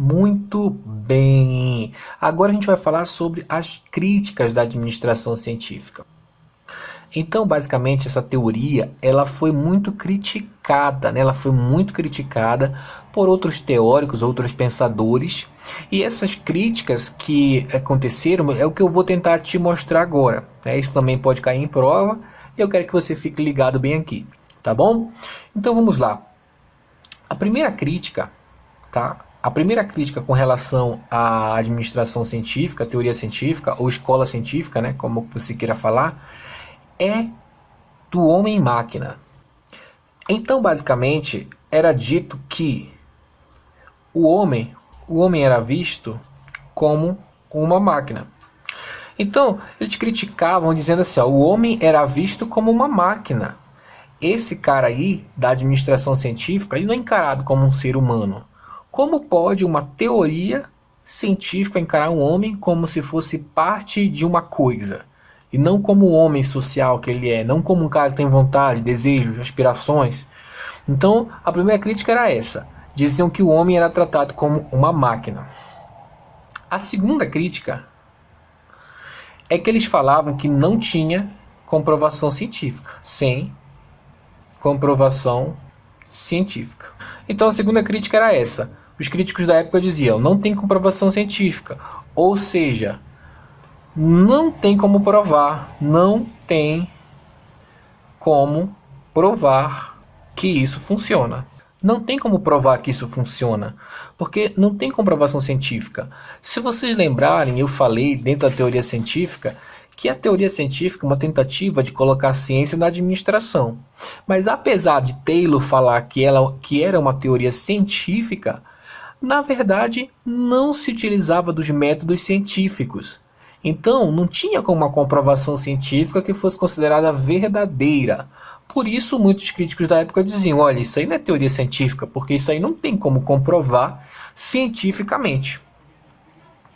Muito bem! Agora a gente vai falar sobre as críticas da administração científica. Então, basicamente, essa teoria ela foi muito criticada, né? Ela foi muito criticada por outros teóricos, outros pensadores. E essas críticas que aconteceram é o que eu vou tentar te mostrar agora, né? Isso também pode cair em prova e eu quero que você fique ligado bem aqui, tá bom? Então vamos lá. A primeira crítica, tá? A primeira crítica com relação à administração científica, teoria científica ou escola científica, né, como você queira falar, é do homem-máquina. Então, basicamente, era dito que o homem era visto como uma máquina. Então, eles criticavam dizendo assim, ó, o homem era visto como uma máquina. Esse cara aí, da administração científica, ele não é encarado como um ser humano. Como pode uma teoria científica encarar um homem como se fosse parte de uma coisa? E não como o homem social que ele é, não como um cara que tem vontade, desejos, aspirações. Então, a primeira crítica era essa. Diziam que o homem era tratado como uma máquina. A segunda crítica é que eles falavam que não tinha comprovação científica. Sem comprovação científica. Então a segunda crítica era essa. Os críticos da época diziam, não tem comprovação científica. Ou seja, não tem como provar, não tem como provar que isso funciona. Não tem como provar que isso funciona, porque não tem comprovação científica. Se vocês lembrarem, eu falei dentro da teoria científica que a teoria científica é uma tentativa de colocar a ciência na administração. Mas apesar de Taylor falar que era uma teoria científica, na verdade não se utilizava dos métodos científicos. Então não tinha como uma comprovação científica que fosse considerada verdadeira. Por isso muitos críticos da época diziam, olha, isso aí não é teoria científica, porque isso aí não tem como comprovar cientificamente.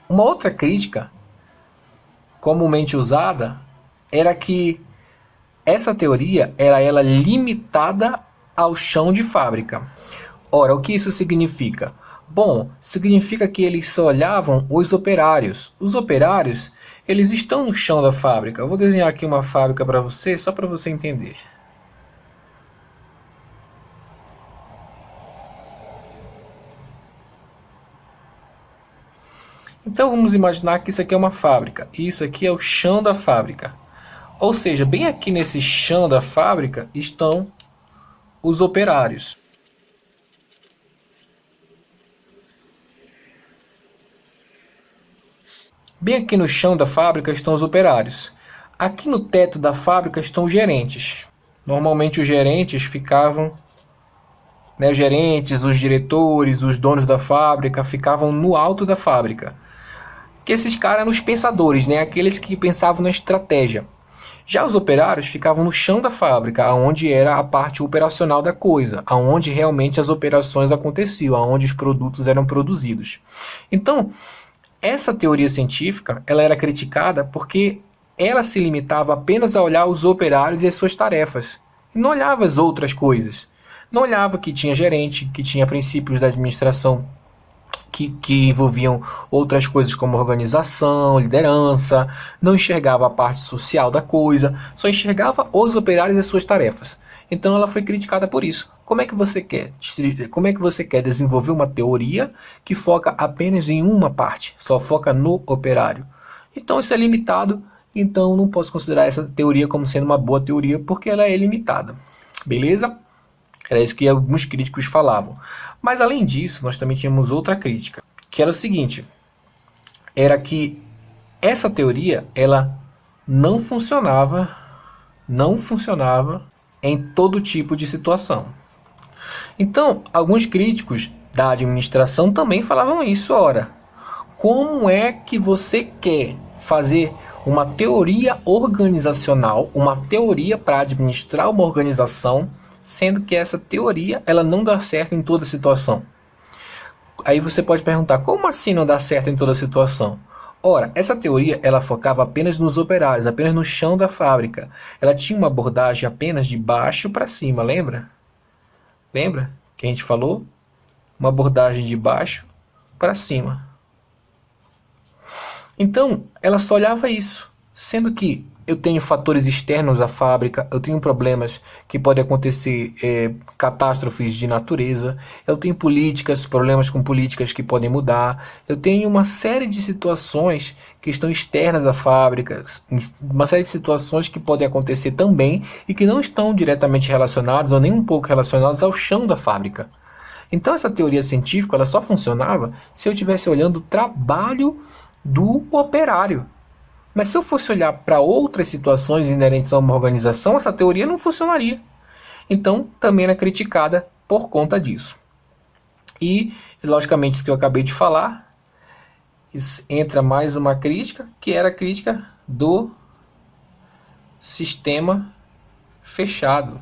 Uma outra crítica comumente usada era que essa teoria era ela limitada ao chão de fábrica. Ora, o que isso significa? Bom, significa que eles só olhavam os operários. Os operários, eles estão no chão da fábrica. Eu vou desenhar aqui uma fábrica para você, só para você entender. Então vamos imaginar que isso aqui é uma fábrica, e isso aqui é o chão da fábrica. Ou seja, bem aqui nesse chão da fábrica estão os operários. Bem aqui no chão da fábrica estão os operários. Aqui no teto da fábrica estão os gerentes. Normalmente os gerentes ficavam, os gerentes, os diretores, os donos da fábrica ficavam no alto da fábrica. Que esses caras eram os pensadores, aqueles que pensavam na estratégia. Já os operários ficavam no chão da fábrica, onde era a parte operacional da coisa, onde realmente as operações aconteciam, onde os produtos eram produzidos. Então, essa teoria científica ela era criticada porque ela se limitava apenas a olhar os operários e as suas tarefas. Não olhava as outras coisas. Não olhava que tinha gerente, que tinha princípios da administração, que envolviam outras coisas como organização, liderança, não enxergava a parte social da coisa, só enxergava os operários e suas tarefas. Então ela foi criticada por isso. Como é que você quer desenvolver uma teoria que foca apenas em uma parte, só foca no operário? Então isso é limitado, então não posso considerar essa teoria como sendo uma boa teoria porque ela é limitada. Beleza? Era isso que alguns críticos falavam. Mas além disso, nós também tínhamos outra crítica, que era o seguinte, era que essa teoria, ela não funcionava em todo tipo de situação. Então, alguns críticos da administração também falavam isso. Ora, como é que você quer fazer uma teoria organizacional, uma teoria para administrar uma organização, sendo que essa teoria ela não dá certo em toda situação? Aí você pode perguntar, como assim não dá certo em toda situação? Ora, essa teoria ela focava apenas nos operários, apenas no chão da fábrica. Ela tinha uma abordagem apenas de baixo para cima, lembra? Lembra que a gente falou? Uma abordagem de baixo para cima. Então, ela só olhava isso, sendo que eu tenho fatores externos à fábrica, eu tenho problemas que podem acontecer, catástrofes de natureza, eu tenho problemas com políticas que podem mudar, eu tenho uma série de situações que estão externas à fábrica, uma série de situações que podem acontecer também e que não estão diretamente relacionadas ou nem um pouco relacionadas ao chão da fábrica. Então essa teoria científica ela só funcionava se eu estivesse olhando o trabalho do operário. Mas se eu fosse olhar para outras situações inerentes a uma organização, essa teoria não funcionaria. Então, também era criticada por conta disso. E, logicamente, isso que eu acabei de falar, entra mais uma crítica, que era a crítica do sistema fechado.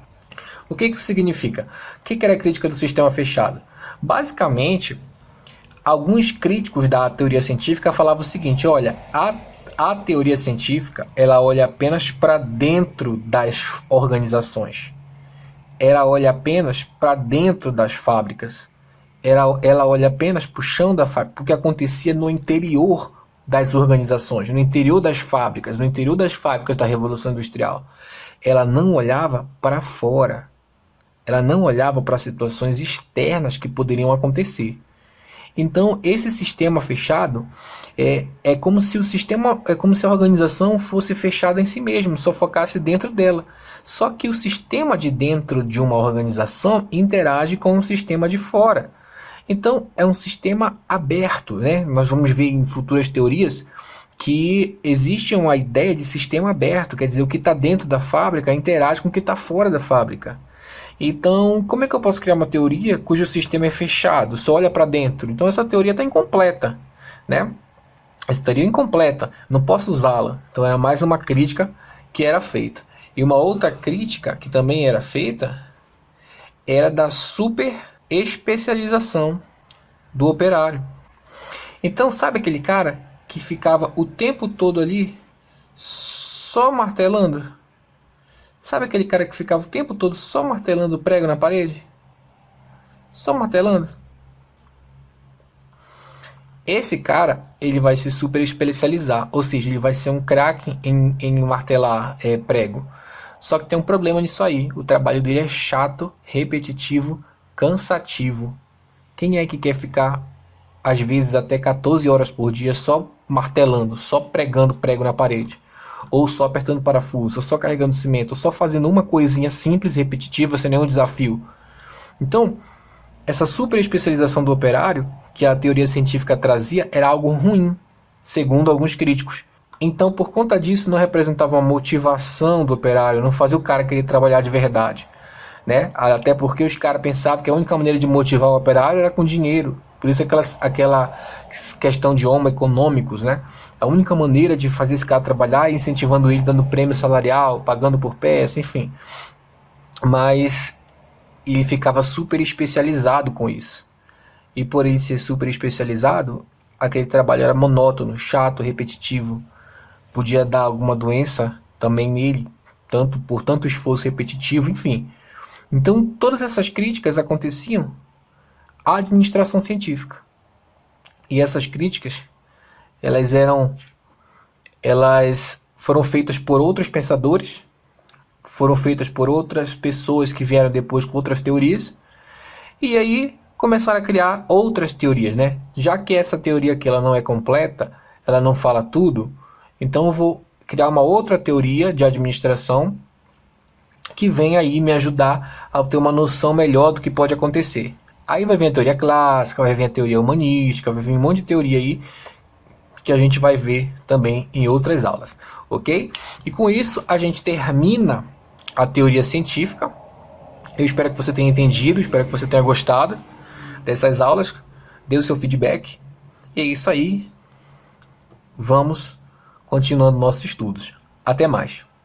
O que isso significa? O que era a crítica do sistema fechado? Basicamente, alguns críticos da teoria científica falavam o seguinte: olha, a teoria científica ela olha apenas para dentro das organizações, ela olha apenas para dentro das fábricas, ela olha apenas para o chão da fábrica, porque acontecia no interior das organizações, no interior das fábricas da Revolução Industrial. Ela não olhava para fora, ela não olhava para situações externas que poderiam acontecer. Então, esse sistema fechado é como se a organização fosse fechada em si mesma, só focasse dentro dela. Só que o sistema de dentro de uma organização interage com o sistema de fora. Então, é um sistema aberto, né? Nós vamos ver em futuras teorias que existe uma ideia de sistema aberto, quer dizer, o que está dentro da fábrica interage com o que está fora da fábrica. Então, como é que eu posso criar uma teoria cujo sistema é fechado, só olha para dentro? Então, essa teoria está incompleta, né? Essa teoria é incompleta, não posso usá-la. Então, é mais uma crítica que era feita. E uma outra crítica que também era feita era da super especialização do operário. Então, sabe aquele cara que ficava o tempo todo ali só martelando? Sabe aquele cara que ficava o tempo todo só martelando o prego na parede? Só martelando? Esse cara, ele vai se super especializar, ou seja, ele vai ser um craque em martelar prego. Só que tem um problema nisso aí, o trabalho dele é chato, repetitivo, cansativo. Quem é que quer ficar, às vezes, até 14 horas por dia só martelando, só pregando prego na parede? Ou só apertando parafuso, ou só carregando cimento, ou só fazendo uma coisinha simples, repetitiva, sem nenhum desafio. Então, essa super especialização do operário, que a teoria científica trazia, era algo ruim, segundo alguns críticos. Então, por conta disso, não representava uma motivação do operário, não fazia o cara querer trabalhar de verdade, né? Até porque os caras pensavam que a única maneira de motivar o operário era com dinheiro. Por isso aquela questão de homo econômicos, né? A única maneira de fazer esse cara trabalhar é incentivando ele, dando prêmio salarial, pagando por peça, enfim. Mas ele ficava super especializado com isso. E por ele ser super especializado, aquele trabalho era monótono, chato, repetitivo. Podia dar alguma doença também nele, por tanto esforço repetitivo, enfim. Então todas essas críticas aconteciam à administração científica. E essas críticas, elas foram feitas por outros pensadores, foram feitas por outras pessoas que vieram depois com outras teorias, e aí começaram a criar outras teorias, né? Já que essa teoria aqui ela não é completa, ela não fala tudo, então eu vou criar uma outra teoria de administração que vem aí me ajudar a ter uma noção melhor do que pode acontecer. Aí vai vir a teoria clássica, vai vir a teoria humanística, vai vir um monte de teoria aí que a gente vai ver também em outras aulas, ok? E com isso a gente termina a teoria científica. Eu espero que você tenha entendido, espero que você tenha gostado dessas aulas, dê o seu feedback. E é isso aí, vamos continuando nossos estudos. Até mais!